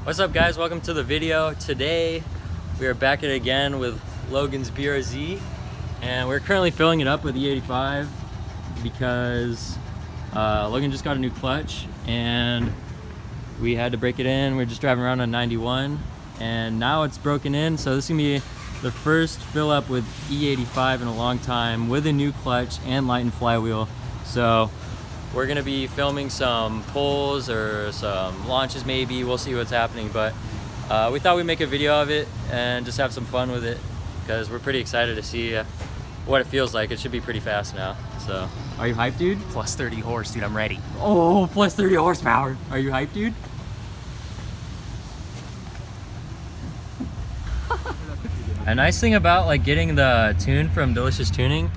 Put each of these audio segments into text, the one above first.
What's up guys, welcome to the video. Today we are back at it again with Logan's BRZ and we're currently filling it up with E85 because Logan just got a new clutch and we had to break it in. We're just driving around on 91 and now it's broken in, so this is gonna be the first fill up with E85 in a long time with a new clutch and light and flywheel. So we're gonna be filming some pulls or some launches maybe, we'll see what's happening, but we thought we'd make a video of it and just have some fun with it because we're pretty excited to see what it feels like. It should be pretty fast now. So, are you hyped, dude? Plus 30 horse, dude, I'm ready. Oh, plus 30 horsepower. Are you hyped, dude? A nice thing about like getting the tune from Delicious Tuning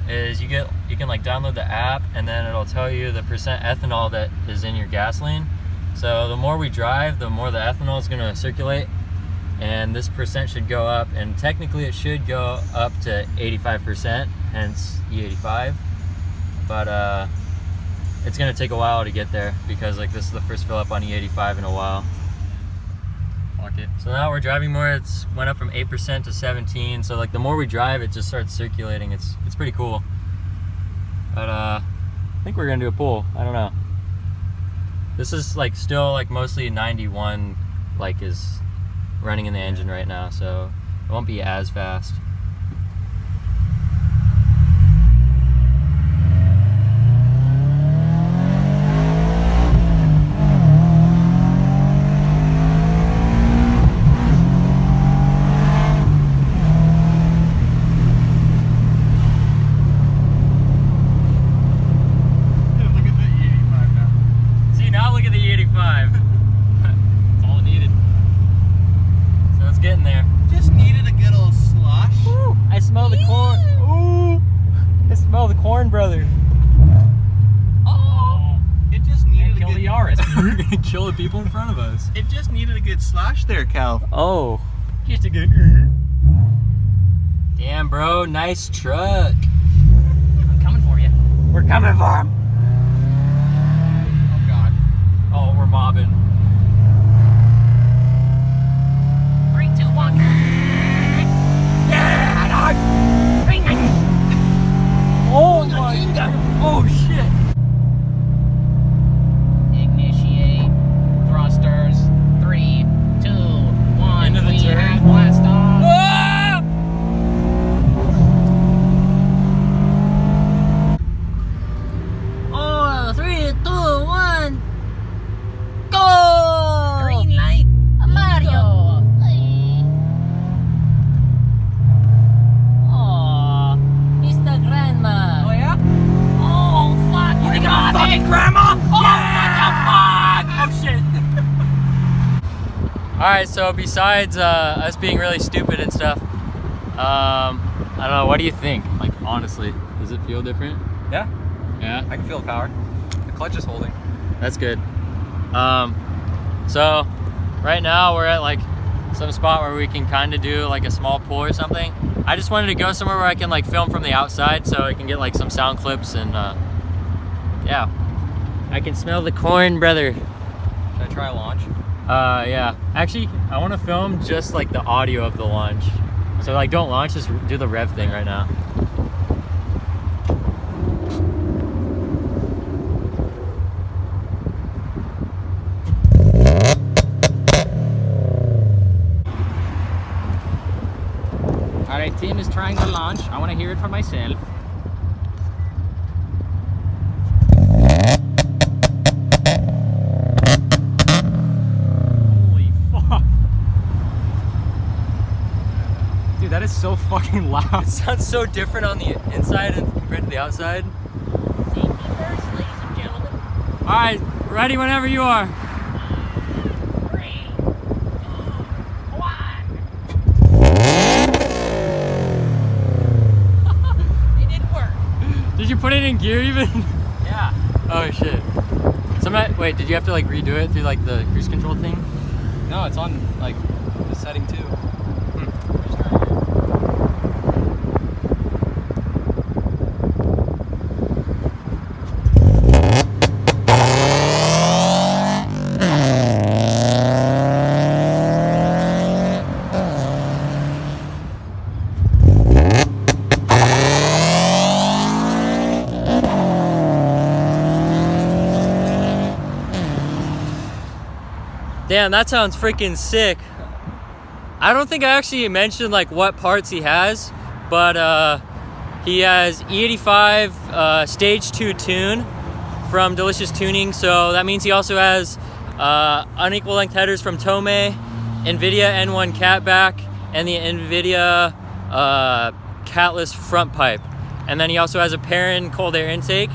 is you can like download the app and then it'll tell you the percent ethanol that is in your gasoline. So the more we drive, the more the ethanol is going to circulate, and this percent should go up, and technically it should go up to 85%, hence E85, but it's going to take a while to get there because like this is the first fill up on E85 in a while. Fuck it. So now we're driving more. It's went up from 8% to 17%, so like the more we drive it just starts circulating. It's pretty cool. But I think we're gonna do a pull. I don't know. This is like still like mostly 91 like is running in the engine right now, so it won't be as fast. The corn brother. Oh, it just needed kill the Yaris. We're gonna kill the people in front of us. It just needed a good slosh there, Cal. Oh, just a good. Damn, bro, nice truck. I'm coming for you. We're coming for him. Oh God. Oh, we're mobbing. 3, 2, 1. Yeah, dog. Oh my God! Oh shit! Initiate thrusters. 3, 2, 1. Into the we turn. have blast off. Ah! Oh, 3, 2, 1, go! Green light. Mario. Grandma! Oh, yeah! What the fuck? Oh shit! Alright, so besides us being really stupid and stuff, I don't know, what do you think? Like, honestly, does it feel different? Yeah. Yeah? I can feel the power. The clutch is holding. That's good. So, right now we're at like some spot where we can kind of do like a small pull or something. I just wanted to go somewhere where I can like film from the outside so I can get like some sound clips and yeah. I can smell the corn, brother. Should I try a launch? Yeah. Actually, I want to film just like the audio of the launch. So like don't launch, just do the rev thing right now. Alright, Tim is trying the launch. I want to hear it for myself. Dude, that is so fucking loud. It sounds so different on the inside compared to the outside. Safety first, ladies and gentlemen. Alright, ready whenever you are. 3, 2, 1. It didn't work. Did you put it in gear even? Yeah. Oh shit. Wait, did you have to like redo it through like the cruise control thing? No, it's on like the setting too. Damn, that sounds freaking sick. I don't think I actually mentioned like what parts he has, but he has E85 stage 2 tune from Delicious Tuning, so that means he also has unequal length headers from Tomei, NVIDIA N1 catback, and the NVIDIA catless front pipe. And then he also has a Perrin cold air intake.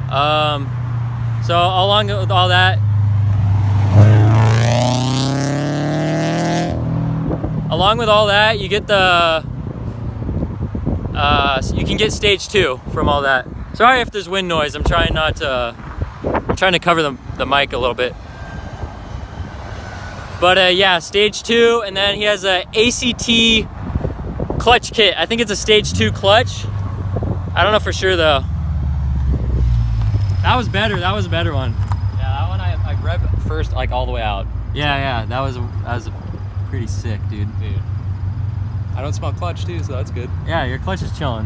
So along with all that, you get the you can get stage 2 from all that. Sorry if there's wind noise. I'm trying to cover the mic a little bit. But yeah, stage 2, and then he has a ACT clutch kit. I think it's a stage 2 clutch. I don't know for sure though. That was better. That was a better one. Yeah, that one I revved first, like all the way out. Yeah, that was pretty sick, dude. I don't smell clutch too, so that's good. Yeah, your clutch is chilling.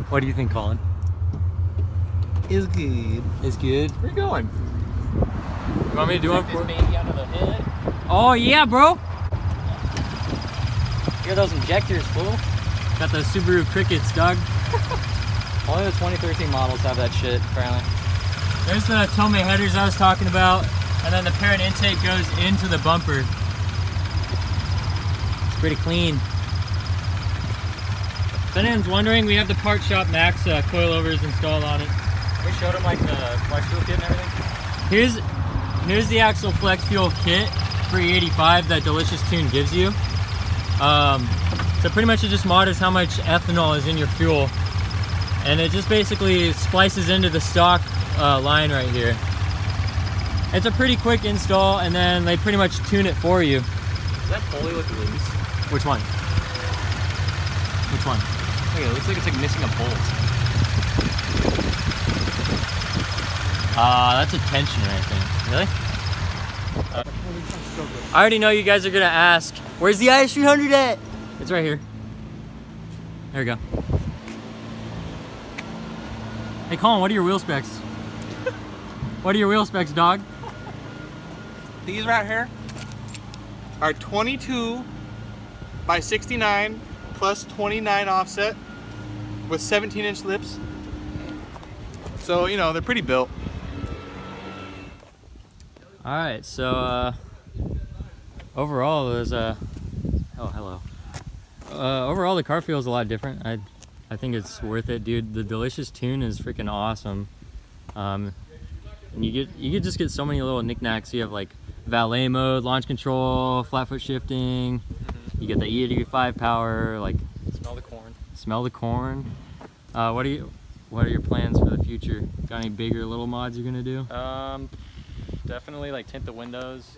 What do you think, Colin? Is good. It's good. Where you going? You want me to do one for this baby under the hood. Oh yeah, bro. Hear those injectors, fool? Got the Subaru Crickets, dog. Only the 2013 models have that shit, apparently. There's the Tomei headers I was talking about, and then the Perrin intake goes into the bumper. It's pretty clean. If anyone's wondering, we have the Part Shop Max coilovers installed on it. We showed them like the flex fuel kit and everything. Here's the actual flex fuel kit for E85 that Delicious Tune gives you. So pretty much it just monitors how much ethanol is in your fuel, and it just basically splices into the stock line right here. It's a pretty quick install, and then they pretty much tune it for you. Does that pulley look loose? Which one? Which one? Look, it looks like it's like missing a bolt. That's a tensioner, I think. Really? I already know you guys are gonna ask, where's the IS300 at? It's right here. There we go. Hey Colin, what are your wheel specs? What are your wheel specs, dog? These right here are 22 by 69 plus 29 offset with 17-inch lips. So, you know, they're pretty built. All right, so overall there's oh, hello. Overall the car feels a lot different. I think it's worth it, dude. The Delicious Tune is freaking awesome. And you could just get so many little knickknacks. You have like valet mode, launch control, flat foot shifting. You get the E85 power, like Smell the corn. smell the corn. What are your plans for the future? Got any bigger little mods you're gonna do? Definitely like tint the windows,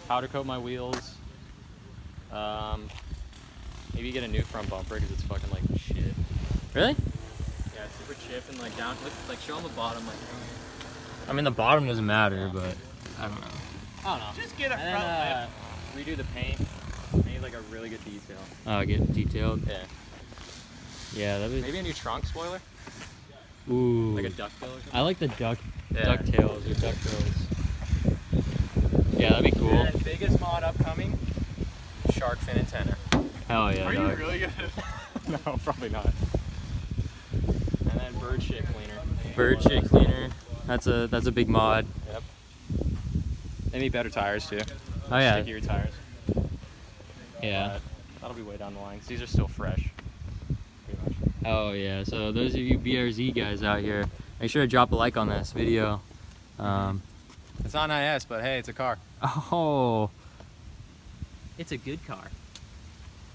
powder coat my wheels. Maybe get a new front bumper because it's fucking like shit. Really? Yeah, it's super chipped and like down. Look, like show them the bottom. Like, I mean, the bottom doesn't matter, but I don't know. I don't know. Just get a And front then redo the paint. Made like a really good detail. Get detailed. Yeah. Yeah, that'd be. Maybe a new trunk spoiler. Ooh. Like a duckbill or something. I like the duck Yeah. tails or duck bills. Yeah, that'd be cool. And then biggest mod upcoming, shark fin antenna. Hell yeah, Are you dog. really good? No, probably not. And then bird shit cleaner. Bird shit cleaner. That's a big mod. Yep. They need better tires too. Oh yeah. Stickier tires. Yeah. But that'll be way down the line 'cause these are still fresh. Pretty much. Oh yeah. So those of you BRZ guys out here, make sure to drop a like on this video. It's not an IS, but hey, it's a car. Oh. It's a good car.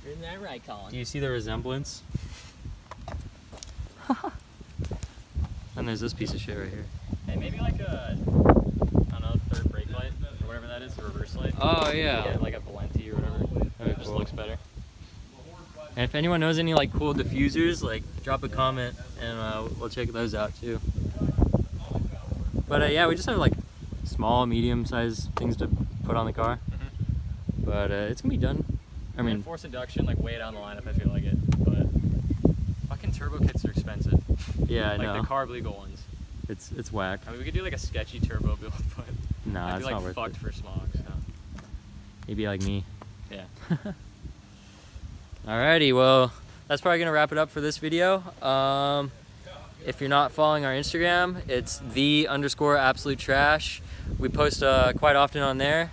Isn't that right, Colin? Do you see the resemblance? And there's this piece of shit right here. Hey, maybe like a, I don't know, third brake light or whatever that is, the reverse light. Oh yeah. Yeah, like a Valenti or whatever. That'd be It just cool. looks better. And if anyone knows any like cool diffusers, like drop a comment and we'll check those out too. But yeah, we just have like small, medium-sized things to put on the car. But it's gonna be done. I mean, force induction like way down the line if I feel like it, but fucking turbo kits are expensive. yeah, I Like know. the carb legal ones. It's whack. I mean, we could do like a sketchy turbo build, but Nah, I'd it's be not like worth it. fucked for smog. So. You'd be like me. Yeah. Alrighty, well, that's probably gonna wrap it up for this video. If you're not following our Instagram, it's _absolute_trash. We post quite often on there,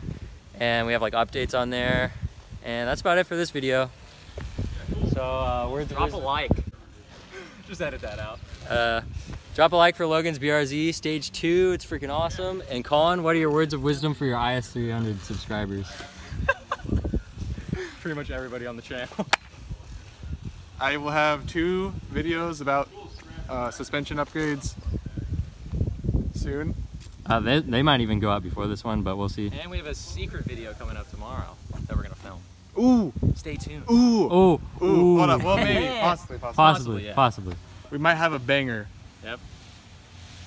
and we have like updates on there. And that's about it for this video. So Drop a like. Just edit that out. Drop a like for Logan's BRZ Stage 2. It's freaking awesome. And Colin, what are your words of wisdom for your IS300 subscribers? Pretty much everybody on the channel. I will have 2 videos about suspension upgrades soon. They might even go out before this one, but we'll see. And we have a secret video coming up tomorrow that we're gonna film. Ooh! Stay tuned. Ooh! Oh, Ooh! Hold up. Well, maybe. Possibly. possibly, yeah. possibly. We might have a banger. Yep.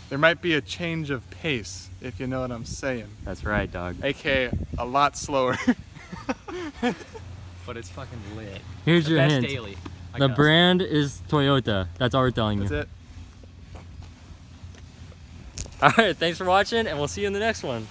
There might be a change of pace, if you know what I'm saying. That's right, dog. AKA a lot slower. But it's fucking lit. Here's The your best hint. daily. I The guess. brand is Toyota. That's all we're telling That's you. it. All right, thanks for watching, and we'll see you in the next one.